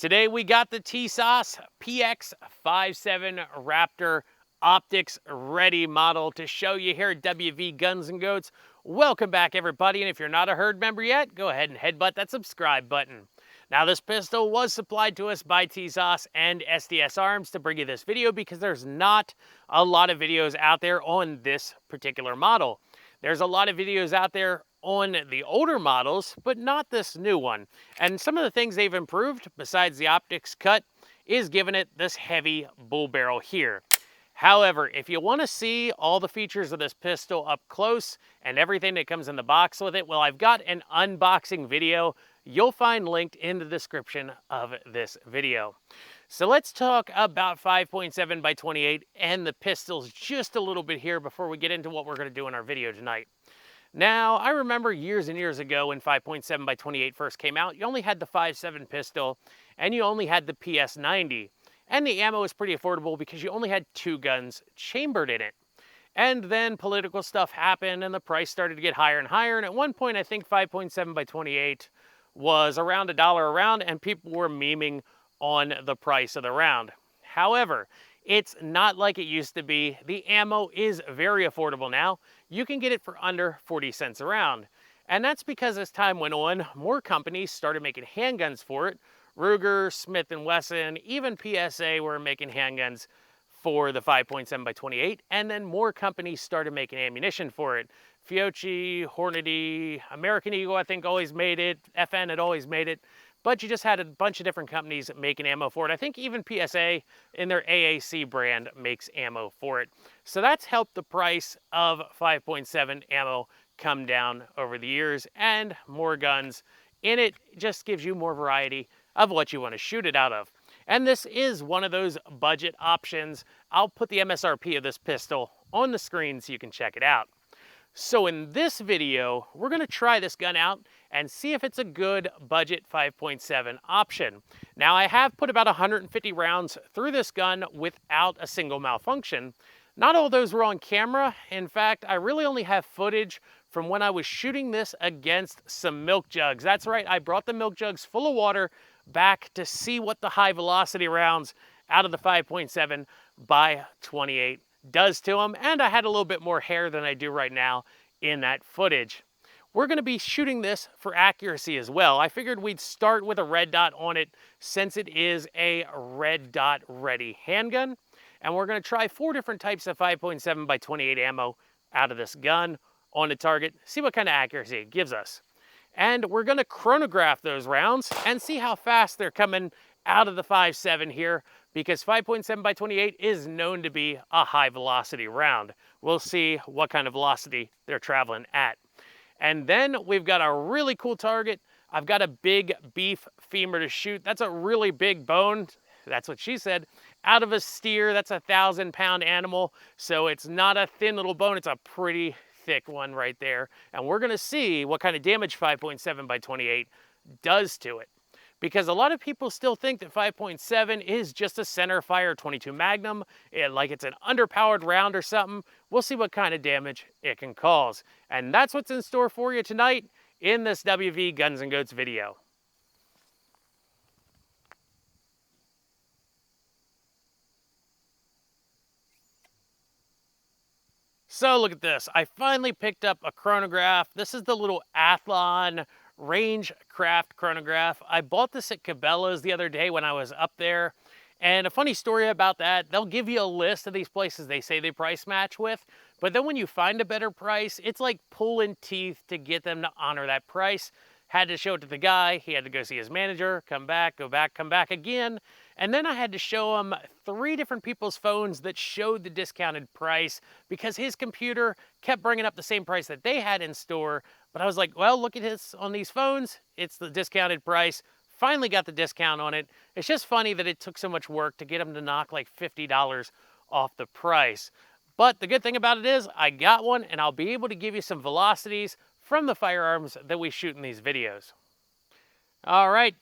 Today we got the Tisas PX-5.7 Raptor optics ready model to show you here at WV Guns and Goats. Welcome back everybody, and if you're not a herd member yet, go ahead and headbutt that subscribe button. Now this pistol was supplied to us by Tisas and SDS Arms to bring you this video because there's not a lot of videos out there on this particular model. There's a lot of videos out there on the older models, but not this new one. And some of the things they've improved, besides the optics cut, is giving it this heavy bull barrel here. However, if you want to see all the features of this pistol up close and everything that comes in the box with it, well, I've got an unboxing video you'll find linked in the description of this video. So let's talk about 5.7 by 28 and the pistols just a little bit here before we get into what we're going to do in our video tonight. Now, I remember years and years ago when 5.7 by 28 first came out, you only had the 5.7 pistol and you only had the PS90. And the ammo was pretty affordable because you only had 2 guns chambered in it. And then political stuff happened and the price started to get higher and higher. And at one point, I think 5.7 by 28 was around $1 a round and people were memeing on the price of the round. However, it's not like it used to be. The ammo is very affordable now. You can get it for under 40 cents a round. And that's because as time went on, more companies started making handguns for it. Ruger, Smith & Wesson, even PSA were making handguns for the 5.7 by 28. And then more companies started making ammunition for it. Fiocchi, Hornady, American Eagle, I think always made it. FN had always made it. But you just had a bunch of different companies making ammo for it. I think even PSA in their AAC brand makes ammo for it. So that's helped the price of 5.7 ammo come down over the years, and more guns in it just gives you more variety of what you want to shoot it out of. And this is one of those budget options. I'll put the MSRP of this pistol on the screen so you can check it out. So in this video, we're going to try this gun out and see if it's a good budget 5.7 option. Now I have put about 150 rounds through this gun without a single malfunction. Not all those were on camera. In fact, I really only have footage from when I was shooting this against some milk jugs. That's right, I brought the milk jugs full of water back to see what the high velocity rounds out of the 5.7 by 28 does to them, and I had a little bit more hair than I do right now in that footage. We're going to be shooting this for accuracy as well. I figured we'd start with a red dot on it since it is a red dot ready handgun, and we're going to try 4 different types of 5.7 by 28 ammo out of this gun on the target, see what kind of accuracy it gives us. And we're going to chronograph those rounds and see how fast they're coming out of the 5.7 here, because 5.7 by 28 is known to be a high velocity round. We'll see what kind of velocity they're traveling at. And then we've got a really cool target. I've got a big beef femur to shoot. That's a really big bone. That's what she said. Out of a steer, that's a 1,000-pound animal. So it's not a thin little bone, it's a pretty thick one right there. And we're gonna see what kind of damage 5.7 by 28 does to it. Because a lot of people still think that 5.7 is just a center fire 22 Magnum, like it's an underpowered round or something. We'll see what kind of damage it can cause. And that's what's in store for you tonight in this WV Guns and Goats video. So look at this. I finally picked up a chronograph. This is the little Athlon Rangecraft chronograph. I bought this at Cabela's the other day when I was up there. And a funny story about that, they'll give you a list of these places they say they price match with, but then when you find a better price, it's like pulling teeth to get them to honor that price. Had to show it to the guy, he had to go see his manager, come back, go back, come back again. And then I had to show him 3 different people's phones that showed the discounted price because his computer kept bringing up the same price that they had in store. But I was like, well, look at this on these phones. It's the discounted price. Finally got the discount on it. It's just funny that it took so much work to get them to knock like $50 off the price. But the good thing about it is I got one and I'll be able to give you some velocities from the firearms that we shoot in these videos. All right,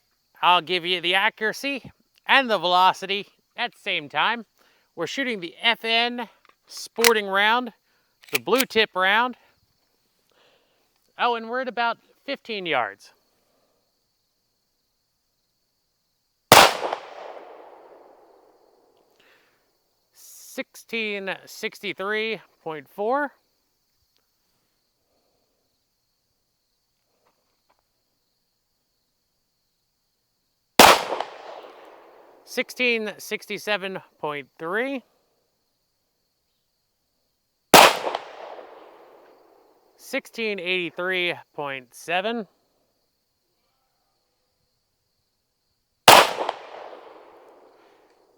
I'll give you the accuracy and the velocity at the same time. We're shooting the FN sporting round, the blue tip round. Oh, and we're at about 15 yards. 1663.4. 1667.3. 1683.7.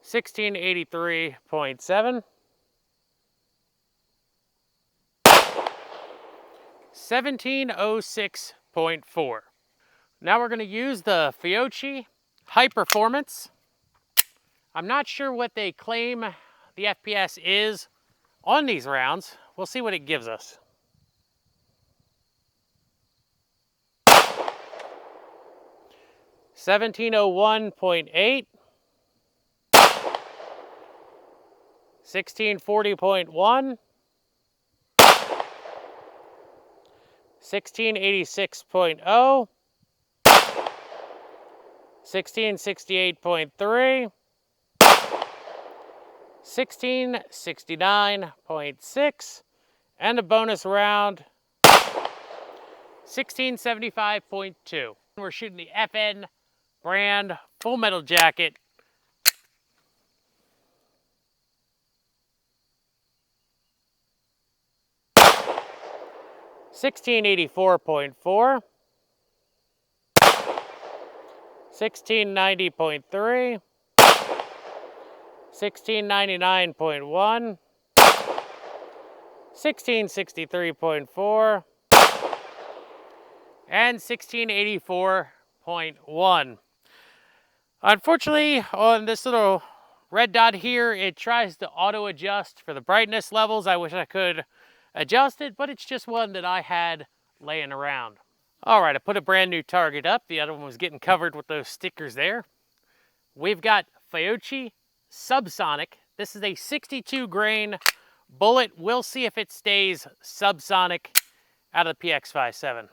1683.7. 1706.4. Now we're going to use the Fiocchi High Performance. I'm not sure what they claim the FPS is on these rounds. We'll see what it gives us. 1701.8. 1640.1. 1686.0. 1668.3. 1669.6. And a bonus round, 1675.2. We're shooting the FN brand Full Metal Jacket. $1684.4, $1690.3, $1699.1, $1663.4, and $1684.1. Unfortunately, on this little red dot here, it tries to auto adjust for the brightness levels. I wish I could adjust it, but it's just one that I had laying around. All right, I put a brand new target up. The other one was getting covered with those stickers there. We've got Fiocchi Subsonic. This is a 62 grain bullet. We'll see if it stays subsonic out of the PX-5.7.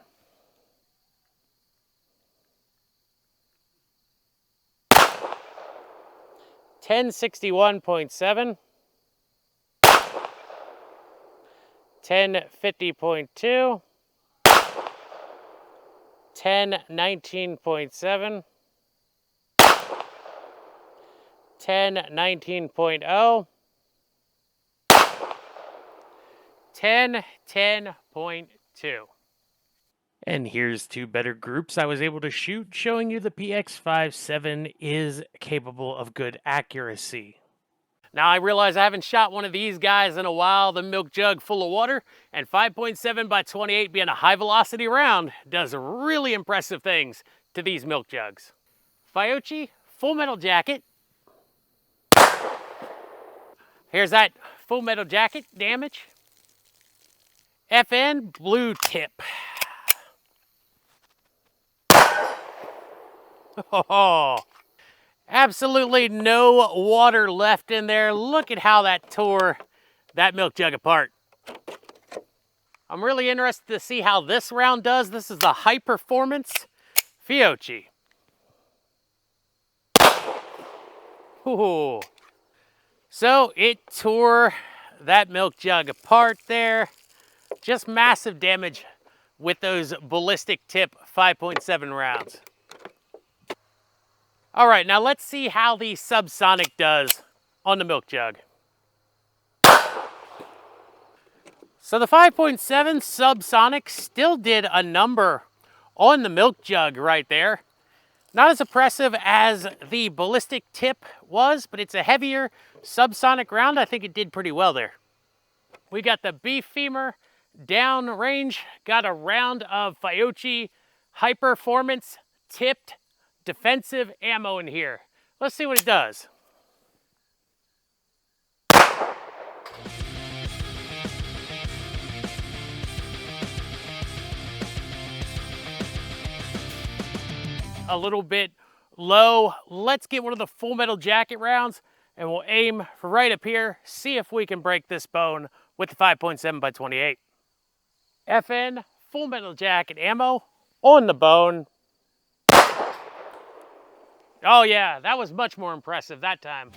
$1061.7, $1050.2, $1019.7, $1019.0, $1010.2. And here's two better groups I was able to shoot, showing you the PX-5.7 is capable of good accuracy. Now I realize I haven't shot one of these guys in a while, the milk jug full of water, and 5.7 by 28 being a high velocity round does really impressive things to these milk jugs. Fiocchi Full Metal Jacket. Here's that Full Metal Jacket damage. FN Blue Tip. Oh, absolutely no water left in there. Look at how that tore that milk jug apart. I'm really interested to see how this round does. This is the High Performance Fiocchi. Ooh. So it tore that milk jug apart there. Just massive damage with those ballistic tip 5.7 rounds. All right, now let's see how the subsonic does on the milk jug. So the 5.7 subsonic still did a number on the milk jug right there. Not as impressive as the ballistic tip was, but it's a heavier subsonic round. I think it did pretty well there. We got the beef femur down range, got a round of Fiocchi High Performance tipped defensive ammo in here. Let's see what it does. A little bit low. Let's get one of the Full Metal Jacket rounds and we'll aim for right up here, see if we can break this bone with the 5.7 by 28. FN Full Metal Jacket ammo on the bone. Oh yeah, that was much more impressive that time.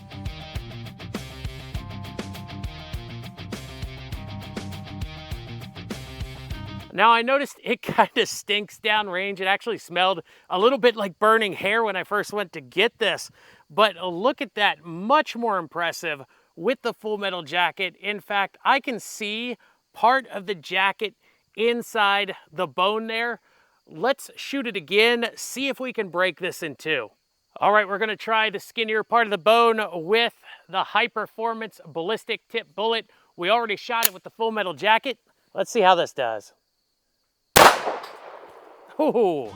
Now I noticed it kind of stinks downrange. It actually smelled a little bit like burning hair when I first went to get this. But look at that, much more impressive with the full metal jacket. In fact, I can see part of the jacket inside the bone there. Let's shoot it again, see if we can break this in two. All right, we're gonna try the skinnier part of the bone with the high performance ballistic tip bullet. We already shot it with the full metal jacket. Let's see how this does. Ooh.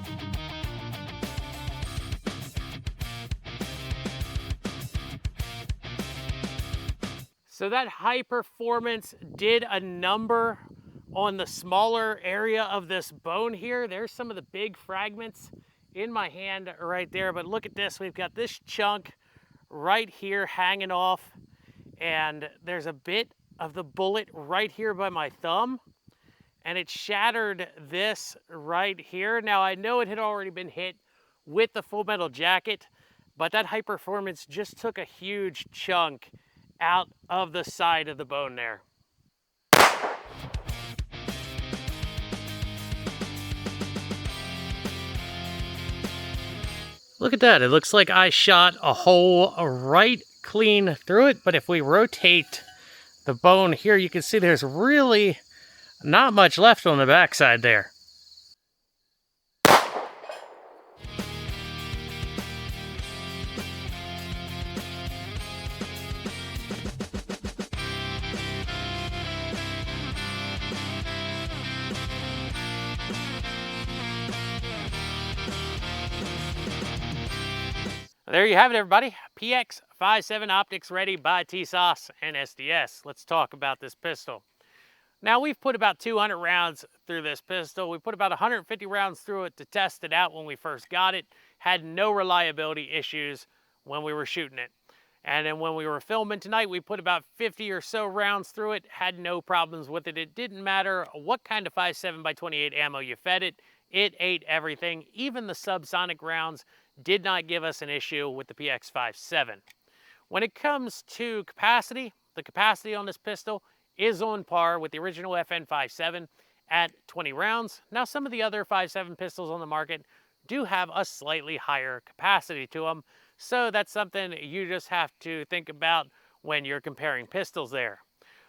So that high performance did a number on the smaller area of this bone here. There's some of the big fragments in my hand right there, but look at this. We've got this chunk right here hanging off, and there's a bit of the bullet right here by my thumb, and it shattered this right here. Now I know it had already been hit with the full metal jacket, but that high performance just took a huge chunk out of the side of the bone there. Look at that, it looks like I shot a hole right clean through it, but if we rotate the bone here, you can see there's really not much left on the backside there. There you have it, everybody. PX-5.7 optics ready by Tisas and SDS. Let's talk about this pistol. Now, we've put about 200 rounds through this pistol. We put about 150 rounds through it to test it out when we first got it. Had no reliability issues when we were shooting it. And then when we were filming tonight, we put about 50 or so rounds through it. Had no problems with it. It didn't matter what kind of 5.7x28 ammo you fed it. It ate everything. Even the subsonic rounds did not give us an issue with the PX-5.7. When it comes to capacity, the capacity on this pistol is on par with the original FN-5.7 at 20 rounds. Now, some of the other 5.7 pistols on the market do have a slightly higher capacity to them, so that's something you just have to think about when you're comparing pistols there.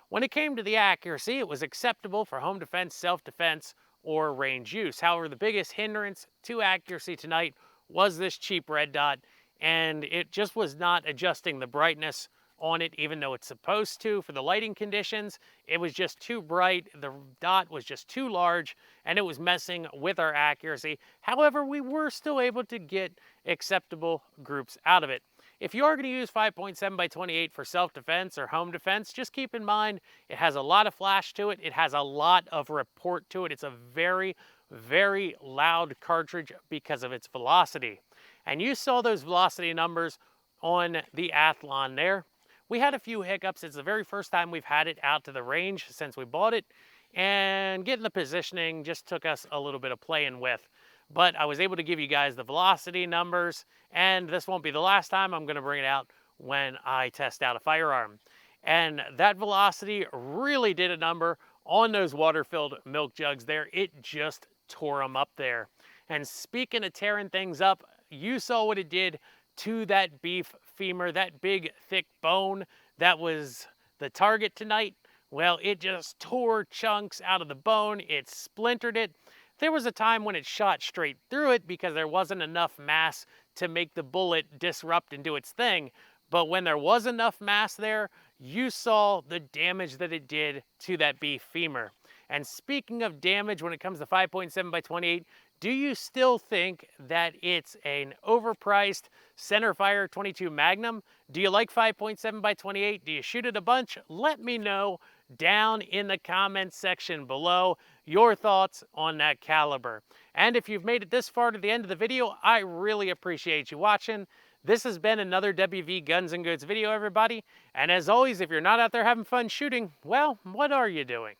When it came to the accuracy, it was acceptable for home defense, self-defense, or range use. However, the biggest hindrance to accuracy tonight was this cheap red dot, and it just was not adjusting the brightness on it, even though it's supposed to. For the lighting conditions, it was just too bright, the dot was just too large, and it was messing with our accuracy. However, we were still able to get acceptable groups out of it. If you are going to use 5.7x28 for self-defense or home defense, just keep in mind it has a lot of flash to it. It has a lot of report to it. It's a very, very loud cartridge because of its velocity. And you saw those velocity numbers on the Athlon there. We had a few hiccups. It's the very first time we've had it out to the range since we bought it, and getting the positioning just took us a little bit of playing with. But I was able to give you guys the velocity numbers, and this won't be the last time. I'm going to bring it out when I test out a firearm. And that velocity really did a number on those water-filled milk jugs there. It just tore them up there. And speaking of tearing things up, you saw what it did to that beef femur, that big thick bone that was the target tonight. Well, it just tore chunks out of the bone. It splintered it. There was a time when it shot straight through it because there wasn't enough mass to make the bullet disrupt and do its thing. But when there was enough mass there, you saw the damage that it did to that beef femur. And speaking of damage when it comes to 5.7x28, do you still think that it's an overpriced centerfire 22 Magnum? Do you like 5.7x28? Do you shoot it a bunch? Let me know down in the comments section below your thoughts on that caliber. And if you've made it this far to the end of the video, I really appreciate you watching. This has been another WV Guns and Goats video, everybody. And as always, if you're not out there having fun shooting, well, what are you doing?